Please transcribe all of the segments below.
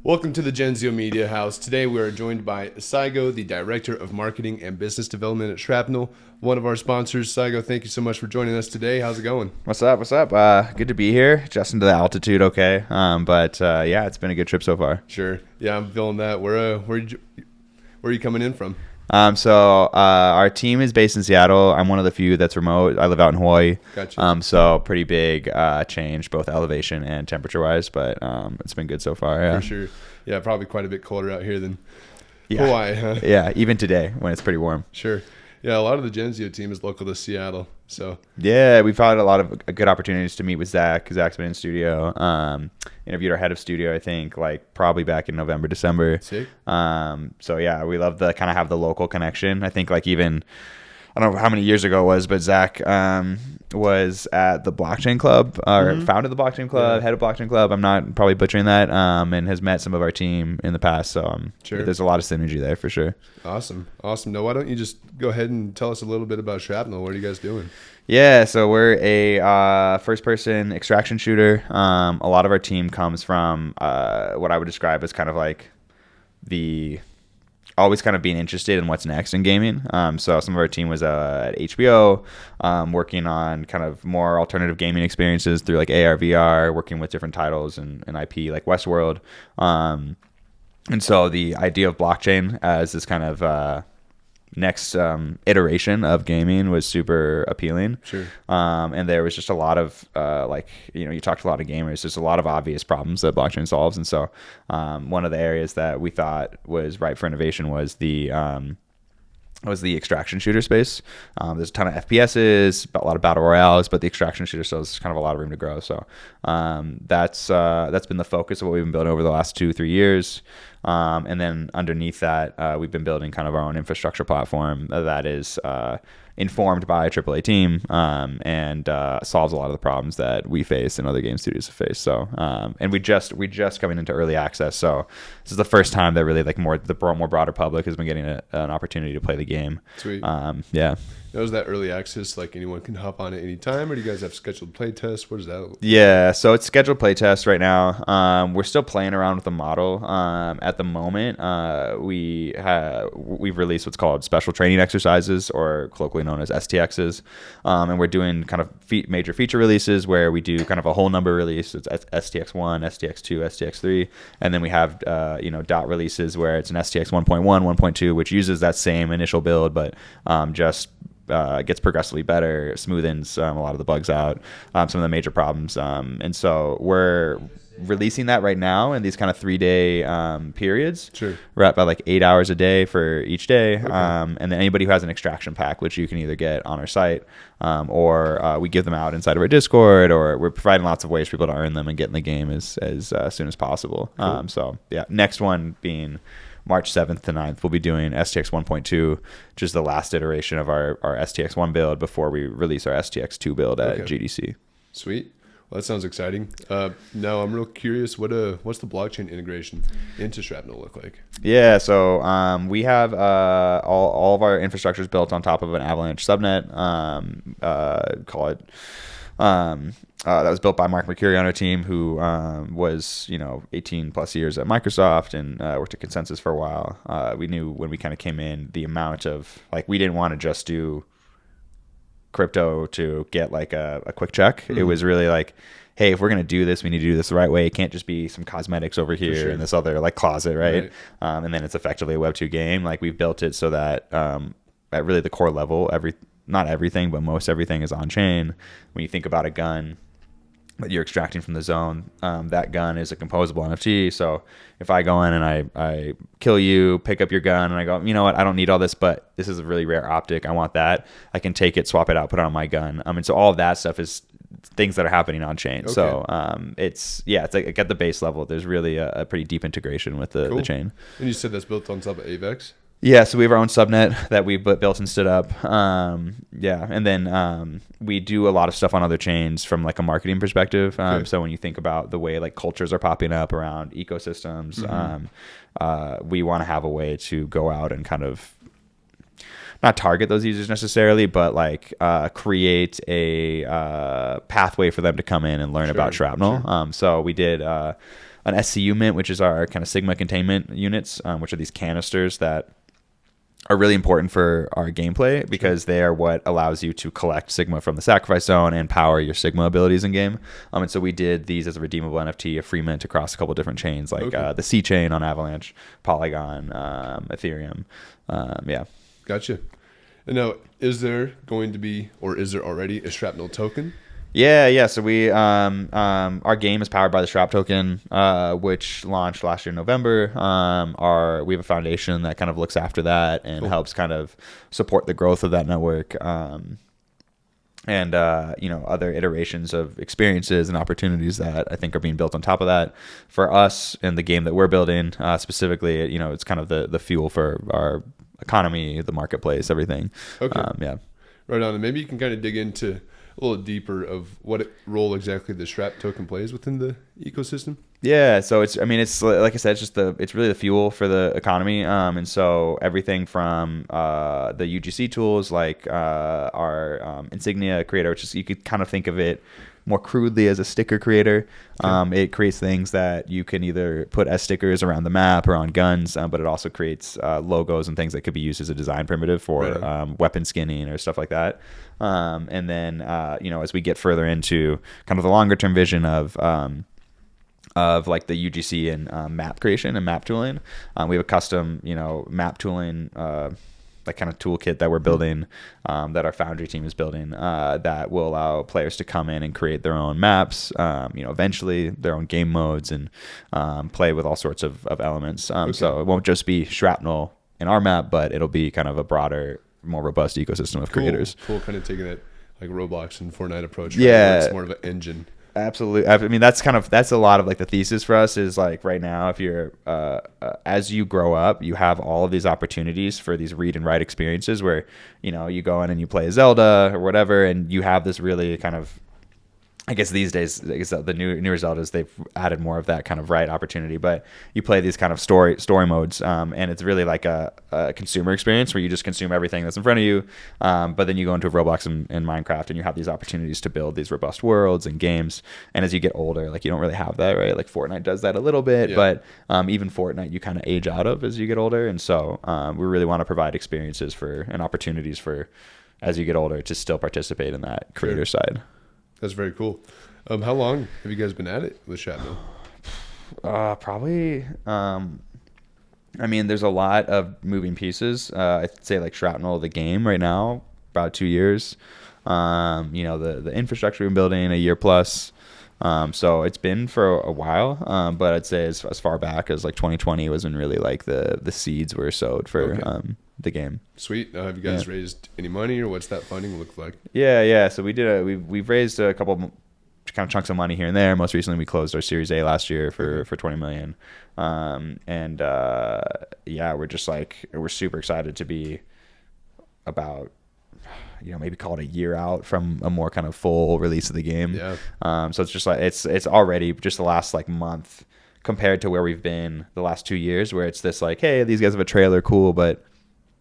Welcome to the Genzio Media House. Today we are joined by Saigo, the Director of Marketing and Business Development at Shrapnel, one of our sponsors. Saigo, thank you so much for joining us today. How's it going? What's up? Good to be here. Adjusting to the altitude, okay. Yeah, it's been a good trip so far. Sure. Yeah, I'm feeling that. Where are you coming in from? Our team is based in Seattle. I'm one of the few that's remote. I live out in Hawaii. Gotcha. So pretty big change, both elevation and temperature wise, but it's been good so far. Yeah. For sure. Yeah, probably quite a bit colder out here than Yeah. Hawaii, huh? Yeah, even today when it's pretty warm. Sure. Yeah, a lot of the Genzio team is local to Seattle. So Yeah, we've had a lot of good opportunities to meet with Zach. Zach's been in studio. Interviewed our head of studio, I think, like probably back in November, December. sick. So yeah, we love the kind of have the local connection. I think like even I don't know how many years ago it was, but Zach was at the Blockchain Club or founded the Blockchain Club, head of Blockchain Club. I'm not probably butchering that, and has met some of our team in the past. So Sure. there's a lot of synergy there for sure. Awesome. Now, why don't you just go ahead and tell us a little bit about Shrapnel? What are you guys doing? Yeah, so we're a first-person extraction shooter. A lot of our team comes from what I would describe as kind of like the always kind of being interested in what's next in gaming. So some of our team was at HBO, working on kind of more alternative gaming experiences through like AR, VR, working with different titles and IP like Westworld. And so the idea of blockchain as this kind of next iteration of gaming was super appealing. Sure. And there was just a lot of you talked to a lot of gamers. There's a lot of obvious problems that blockchain solves, and so one of the areas that we thought was ripe for innovation was the extraction shooter space. There's a ton of FPSs, a lot of battle royales, but the extraction shooter still has kind of a lot of room to grow. So that's been the focus of what we've been building over the last 2-3 years. And then underneath that, we've been building kind of our own infrastructure platform that is informed by a AAA team and solves a lot of the problems that we face and other game studios have faced. So and we just coming into early access. So this is the first time that really like more broader public has been getting an opportunity to play the game. Sweet. Yeah. Now, is that early access, like anyone can hop on at any time, or do you guys have scheduled play tests? What is that? Yeah, so it's scheduled play test right now. We're still playing around with the model. At the moment, we've released what's called special training exercises, or colloquially known as STXs, and we're doing kind of major feature releases where we do kind of a whole number release. It's STX1, STX2, STX3, and then we have dot releases where it's an STX 1.1, 1.2, which uses that same initial build, but just gets progressively better, smoothens a lot of the bugs out, some of the major problems. And so we're releasing that right now in these kind of 3-day periods. Sure. We're at about like 8 hours a day for each day. Okay. And then anybody who has an extraction pack, which you can either get on our site or we give them out inside of our Discord, or we're providing lots of ways for people to earn them and get in the game as soon as possible. Cool. So yeah, next one being March 7th to 9th, we'll be doing STX 1.2, which is the last iteration of our STX 1 build before we release our STX 2 build at GDC. Sweet. Well, that sounds exciting. Now, I'm real curious, what's the blockchain integration into Shrapnel look like? Yeah, so we have all of our infrastructure is built on top of an Avalanche subnet. That was built by Mark Mercuri on our team, who was 18 plus years at Microsoft and worked at Consensus for a while. We knew when we kind of came in the amount of we didn't want to just do crypto to get like a quick check. It was really like, hey, if we're gonna do this, we need to do this the right way. It can't just be some cosmetics over here in this other like closet, right? And then it's effectively a Web2 game. Like we've built it so that at really the core level, not everything, but most everything is on chain. When you think about a gun that you're extracting from the zone, that gun is a composable NFT. So if I go in and I kill you, pick up your gun, and I go, you know what, I don't need all this, but this is a really rare optic, I want that, I can take it, swap it out, put it on my gun. And so all of that stuff is things that are happening on chain. Okay. So it's like at the base level, there's really a pretty deep integration with the chain. And you said that's built on top of AVEX? Yeah, so we have our own subnet that we built and stood up. And then we do a lot of stuff on other chains from like a marketing perspective. So when you think about the way like cultures are popping up around ecosystems, we want to have a way to go out and kind of not target those users necessarily, but like create a pathway for them to come in and learn about Shrapnel. So we did an SCU mint, which is our kind of Sigma containment units, which are these canisters that are really important for our gameplay because they are what allows you to collect Sigma from the sacrifice zone and power your Sigma abilities in game. And so we did these as a redeemable NFT, a free mint across a couple different chains, like the C chain on Avalanche, Polygon, Ethereum. Yeah. Gotcha. And now, is there going to be, or is there already a Shrapnel token? Yeah. So we, our game is powered by the Shrap token, which launched last year in November. We have a foundation that kind of looks after that and helps kind of support the growth of that network. And other iterations of experiences and opportunities that I think are being built on top of that for us and the game that we're building, specifically, it's kind of the fuel for our economy, the marketplace, everything. Okay. Yeah. Right on. And maybe you can kind of dig into a little deeper of what role exactly the Shrap token plays within the ecosystem. Yeah, so it's like I said, it's really the fuel for the economy, and so everything from the UGC tools like our insignia creator, which is, you could kind of think of it more crudely as a sticker creator. It creates things that you can either put as stickers around the map or on guns, but it also creates logos and things that could be used as a design primitive for weapon skinning or stuff like that. And then as we get further into kind of the longer term vision of like the UGC and map creation and map tooling, we have a custom map tooling like kind of toolkit that we're building, that our Foundry team is building, that will allow players to come in and create their own maps, eventually their own game modes, and play with all sorts of elements. So it won't just be Shrapnel in our map, but it'll be kind of a broader, more robust ecosystem of creators. Cool, kind of taking that like Roblox and Fortnite approach. Right? Yeah, it's more of an engine. Absolutely. I mean, that's a lot of like the thesis for us is like right now, if you're as you grow up, you have all of these opportunities for these read and write experiences where you go in and you play Zelda or whatever, and you have this really kind of, I guess these days, I guess the newer Zeldas, they've added more of that kind of right opportunity. But you play these kind of story modes, and it's really like a consumer experience where you just consume everything that's in front of you. But then you go into Roblox and Minecraft, and you have these opportunities to build these robust worlds and games. And as you get older, like you don't really have that, right? Like Fortnite does that a little bit, but even Fortnite you kind of age out of as you get older. And so we really want to provide experiences and opportunities for, as you get older, to still participate in that creator side. That's very cool. How long have you guys been at it with Shrapnel? Probably. I mean, there's a lot of moving pieces. I'd say like Shrapnel, the game right now, about 2 years. The infrastructure we've been building, a year plus. So it's been for a while. But I'd say as far back as like 2020 was when really like the seeds were sowed for the game. Sweet. Have you guys raised any money, or what's that funding look like? Yeah. So we've raised a couple kind of chunks of money here and there. Most recently, we closed our Series A last year for $20 million. We're just like, we're super excited to be about, maybe call it a year out from a more kind of full release of the game. Yeah. So it's just like, it's already just the last like month compared to where we've been the last 2 years, where it's this like, hey, these guys have a trailer, cool, but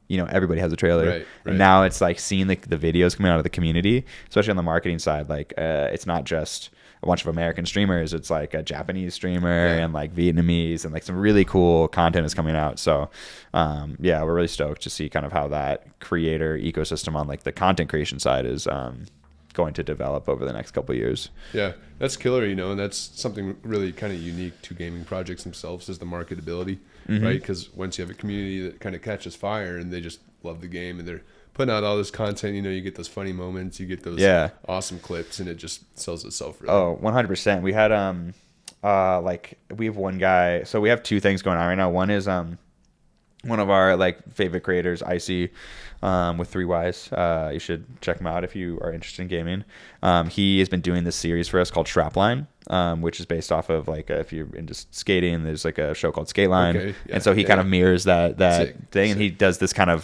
everybody has a trailer. Right. And now it's like seeing the videos coming out of the community, especially on the marketing side. Like, it's not just a bunch of American streamers. It's like a Japanese streamer and like Vietnamese, and like some really cool content is coming out. So, we're really stoked to see kind of how that creator ecosystem on like the content creation side is going to develop over the next couple of years. Yeah, that's killer, and that's something really kind of unique to gaming projects themselves is the marketability, right? Because once you have a community that kind of catches fire and they just love the game and they're putting out all this content, you get those funny moments, you get those awesome clips, and it just sells itself really. 100%. We had we have one guy, so we have two things going on right now. One is one of our like favorite creators, Icy, with 3 Ys. You should check him out if you are interested in gaming. He has been doing this series for us called Shrapline, which is based off of like if you're into skating, there's like a show called Skateline, and so he kind of mirrors that thing, and he does this kind of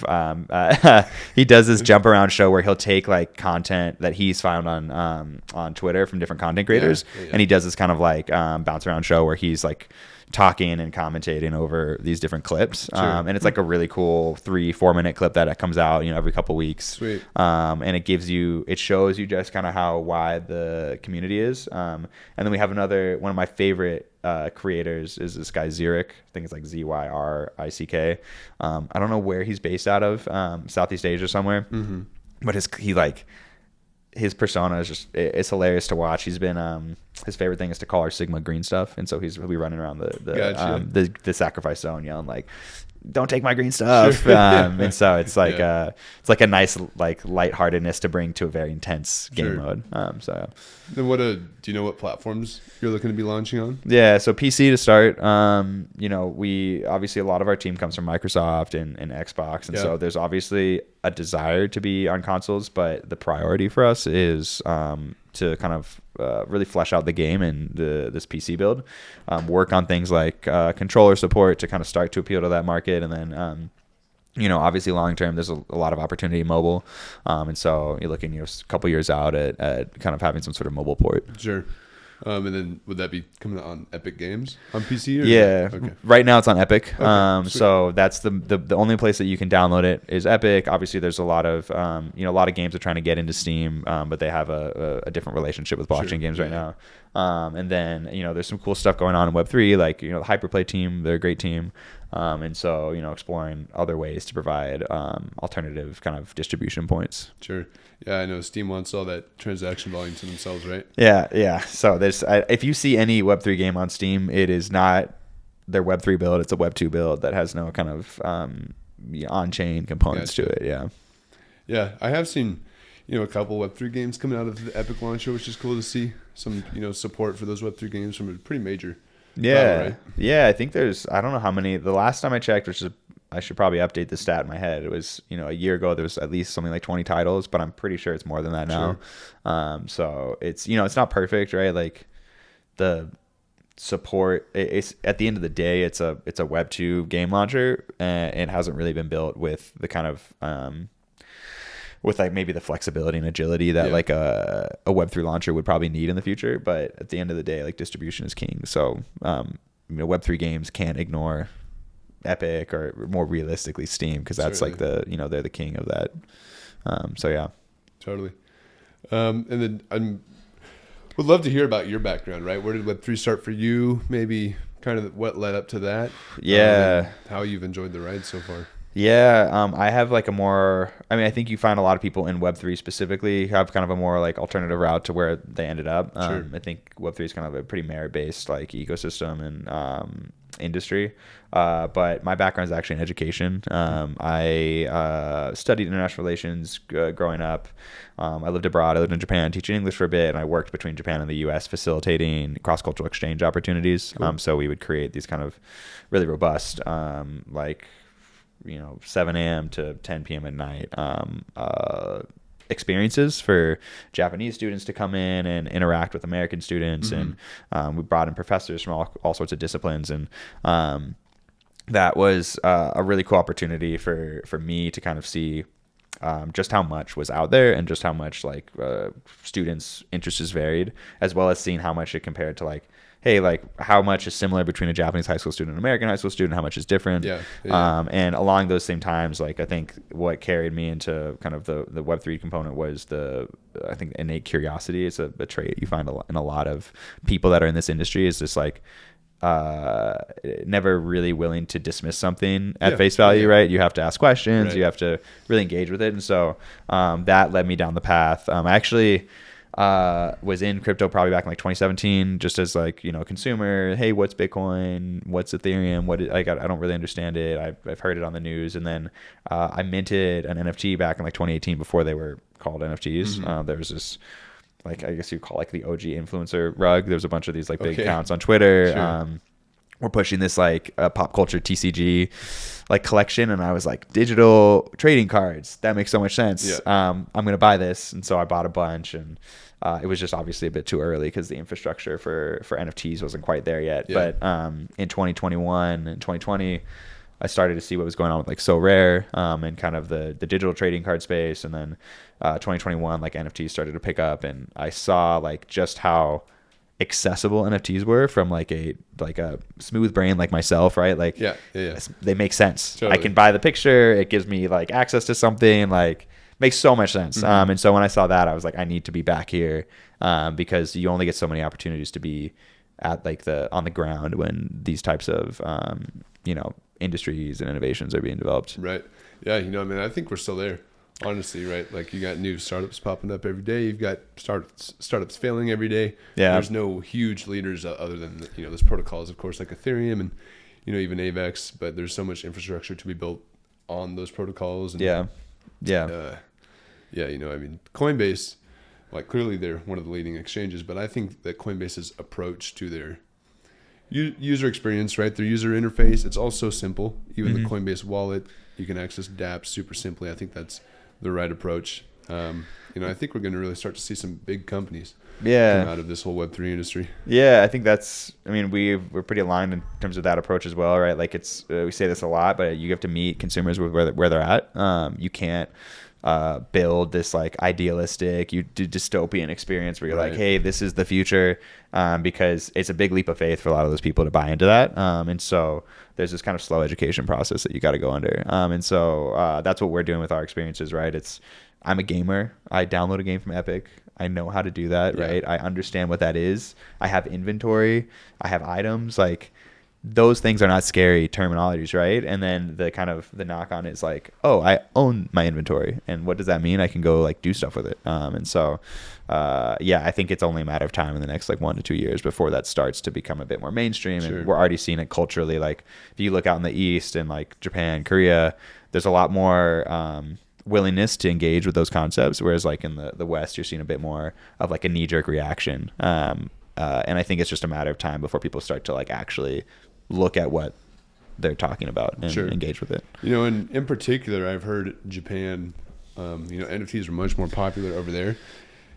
he does this jump around show where he'll take like content that he's found on Twitter from different content creators, and he does this kind of like bounce around show where he's like talking and commentating over these different clips. Sure. And it's like a really cool 3-4 minute clip that comes out, every couple weeks. Sweet. And it shows you just kind of how wide the community is. And then we have one of my favorite creators is this guy Zyrick. I think it's like Zyrick. I don't know where he's based out of, Southeast Asia somewhere. Mm-hmm. But his persona is just, it's hilarious to watch. He's been his favorite thing is to call our Sigma green stuff, and so he'll be running around the sacrifice zone yelling like, "Don't take my green stuff!" Sure. And so it's like it's like a nice like lightheartedness to bring to a very intense game mode. Then do you know what platforms you're looking to be launching on? Yeah, so PC to start. We obviously, a lot of our team comes from Microsoft and Xbox, and so there's obviously a desire to be on consoles, but the priority for us is to kind of really flesh out the game and this PC build, work on things like controller support to kind of start to appeal to that market, and then obviously long term there's a lot of opportunity in mobile, and so you're looking a couple years out at kind of having some sort of mobile port. Sure. And then would that be coming on Epic Games on PC? Or yeah. Okay. Right now it's on Epic. Okay, so that's the only place that you can download it is Epic. Obviously there's a lot of a lot of games are trying to get into Steam, but they have a different relationship with blockchain games right now. And then there's some cool stuff going on in Web3, like the Hyperplay team. They're a great team. And so exploring other ways to provide alternative kind of distribution points. Sure. Yeah, I know Steam wants all that transaction volume to themselves, right? Yeah. So if you see any Web3 game on Steam, it is not their Web3 build. It's a Web2 build that has no kind of on-chain components to it. Yeah. Yeah, I have seen a couple Web3 games coming out of the Epic launcher, which is cool to see. Some support for those Web3 games from a pretty major. Yeah, right? I think I don't know how many. The last time I checked, which is I should probably update the stat in my head. It was a year ago there was at least something like 20 titles, but I'm pretty sure it's more than that now. Sure. So it's it's not perfect, right? Like the support. It's at the end of the day, it's a Web 2 game launcher, and it hasn't really been built with the kind of with like maybe the flexibility and agility that like a Web3 launcher would probably need in the future. But at the end of the day, like distribution is king. So Web3 games can't ignore Epic or more realistically Steam, because that's like they're the king of that. So yeah, totally. And then would love to hear about your background. Right, where did Web3 start for you? Maybe kind of what led up to that. Yeah, how you've enjoyed the ride so far. Yeah, I have like I think you find a lot of people in Web3 specifically have kind of a more like alternative route to where they ended up. Sure. I think Web3 is kind of a pretty merit-based like ecosystem and industry. But my background is actually in education. I studied international relations growing up. I lived abroad. I lived in Japan teaching English for a bit, and I worked between Japan and the U.S. facilitating cross-cultural exchange opportunities. Cool. So we would create these kind of really robust 7 a.m. to 10 p.m. at night experiences for Japanese students to come in and interact with American students. Mm-hmm. And we brought in professors from all sorts of disciplines. And that was a really cool opportunity for me to kind of see just how much was out there and just how much students' interests varied, as well as seeing how much it compared to hey, how much is similar between a Japanese high school student and an American high school student, how much is different. Yeah. And along those same times, I think what carried me into kind of the Web3 component was innate curiosity. It's a trait you find in a lot of people that are in this industry, is just never really willing to dismiss something at face value, right? You have to ask questions, right. You have to really engage with it. And so that led me down the path. I actually was in crypto probably back in 2017, just as a consumer. Hey, what's Bitcoin? What's Ethereum? I don't really understand it. I've heard it on the news. And then I minted an NFT back in 2018 before they were called NFTs. Mm-hmm. There was this I guess you call the OG influencer rug. There's a bunch of these big accounts on Twitter. Sure. We're pushing this pop culture TCG collection, and I was digital trading cards. That makes so much sense. Yeah. I'm gonna buy this, and so I bought a bunch, and it was just obviously a bit too early because the infrastructure for NFTs wasn't quite there yet. Yeah. But in 2021 and 2020, I started to see what was going on with So Rare and kind of the digital trading card space, and then 2021 NFTs started to pick up, and I saw just how accessible NFTs were from like a smooth brain like myself, right? Like they make sense. Totally. I can buy the picture. It gives me like access to something, like makes so much sense. Mm-hmm. And so when I saw that, I was like, I need to be back here because you only get so many opportunities to be at like on the ground when these types of industries and innovations are being developed. Right. Yeah. I mean, I think we're still there. Honestly, right? Like you got new startups popping up every day. You've got startups failing every day. Yeah. There's no huge leaders other than there's protocols, of course, like Ethereum and even AVAX. But there's so much infrastructure to be built on those protocols. And, I mean, Coinbase, like clearly they're one of the leading exchanges. But I think that Coinbase's approach to their user experience, right? Their user interface, it's all so simple. Even the Coinbase wallet, you can access dApps super simply. I think that's the right approach. I think we're going to really start to see some big companies come out of this whole Web3 industry. Yeah, I think we're pretty aligned in terms of that approach as well, right? Like it's we say this a lot, but you have to meet consumers with where they're at. You can't build this like idealistic dystopian experience where you're like, hey, this is the future, because it's a big leap of faith for a lot of those people to buy into that. And so there's this kind of slow education process that you got to go under. And so that's what we're doing with our experiences, right? I'm a gamer. I download a game from Epic. I know how to do that, right? I understand what that is. I have inventory. I have items. Like those things are not scary terminologies, right? And then the knock on is like, oh, I own my inventory, and what does that mean? I can go like do stuff with it. And so I think it's only a matter of time in the next like 1 to 2 years before that starts to become a bit more mainstream. Sure. And we're already seeing it culturally. Like if you look out in the East and like Japan, Korea, there's a lot more willingness to engage with those concepts, whereas like in the West, you're seeing a bit more of like a knee-jerk reaction. And I think it's just a matter of time before people start to like actually look at what they're talking about and engage with it. And in particular, I've heard Japan, NFTs are much more popular over there.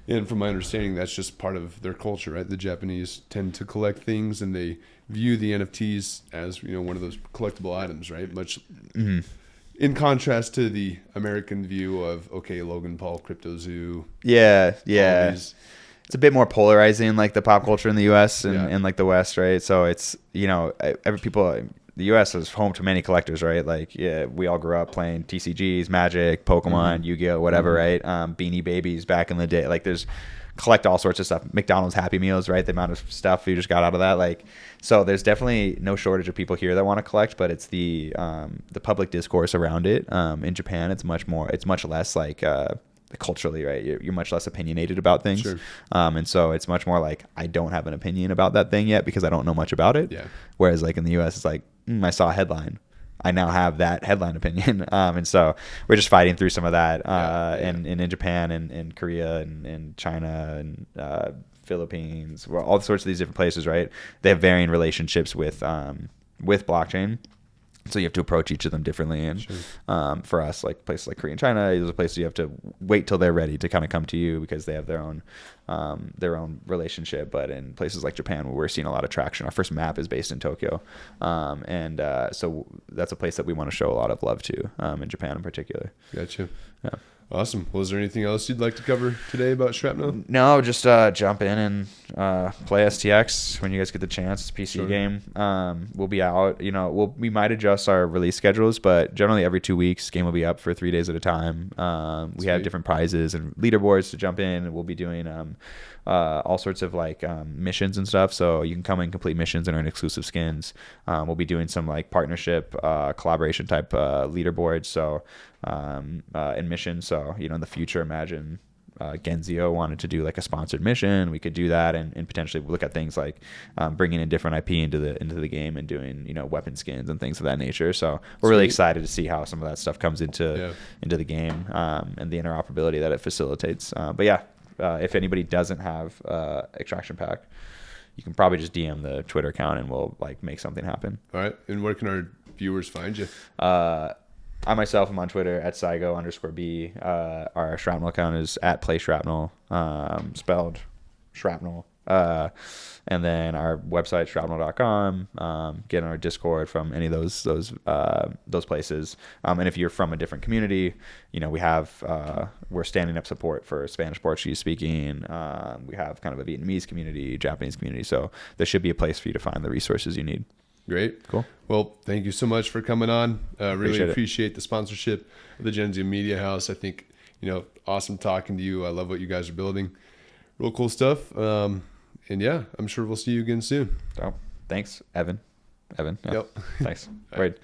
And from my understanding, that's just part of their culture, right? The Japanese tend to collect things and they view the NFTs as, one of those collectible items, right? Much in contrast to the American view of, okay, Logan Paul, Crypto Zoo. Yeah. It's a bit more polarizing, like the pop culture in the U.S. and like the West, right? So it's, the U.S. is home to many collectors, right? Like, we all grew up playing TCGs, Magic, Pokemon, Yu-Gi-Oh, whatever, right? Beanie Babies back in the day. Like, collect all sorts of stuff. McDonald's Happy Meals, right? The amount of stuff you just got out of that. Like, so there's definitely no shortage of people here that want to collect, but it's the public discourse around it. In Japan, it's much less like, culturally, right? You're much less opinionated about things. Sure. And so it's much more like, I don't have an opinion about that thing yet because I don't know much about it. Yeah. Whereas like in the US, it's like, I saw a headline. I now have that headline opinion. And so we're just fighting through some of that. And in Japan and Korea and China and Philippines, all sorts of these different places, right? They have varying relationships with blockchain. So you have to approach each of them differently. And for us, like places like Korea and China, there's a place you have to wait till they're ready to kind of come to you because they have their own relationship. But in places like Japan, where we're seeing a lot of traction, our first map is based in Tokyo. So that's a place that we want to show a lot of love to, in Japan in particular. Gotcha. Yeah. Awesome. Well, is there anything else you'd like to cover today about Shrapnel? No, just jump in and play STX when you guys get the chance. It's a PC game. We'll be out. We might adjust our release schedules, but generally every 2 weeks, game will be up for 3 days at a time. We have different prizes and leaderboards to jump in, and we'll be doing all sorts of like missions and stuff. So you can come and complete missions and earn exclusive skins. We'll be doing some like partnership, collaboration type leaderboards. So and missions. So in the future, imagine Genzio wanted to do like a sponsored mission. We could do that and potentially look at things like bringing in different IP into the game and doing weapon skins and things of that nature. So we're really excited to see how some of that stuff comes into the game and the interoperability that it facilitates. If anybody doesn't have Extraction Pack, you can probably just DM the Twitter account and we'll like make something happen. All right. And where can our viewers find you? I myself am on Twitter at Saigo_B. Our Shrapnel account is at PlayShrapnel, spelled Shrapnel And then our website, shrapnel.com. Get on our Discord from any of those places. And if you're from a different community, we're standing up support for Spanish, Portuguese speaking. We have kind of a Vietnamese community, Japanese community. So there should be a place for you to find the resources you need. Great. Cool. Well, thank you so much for coming on. Really appreciate the sponsorship of the Genzio Media House. I think, awesome talking to you. I love what you guys are building. Real cool stuff. And yeah, I'm sure we'll see you again soon. Oh, thanks, Evan. Yeah. Yep. Thanks. Great.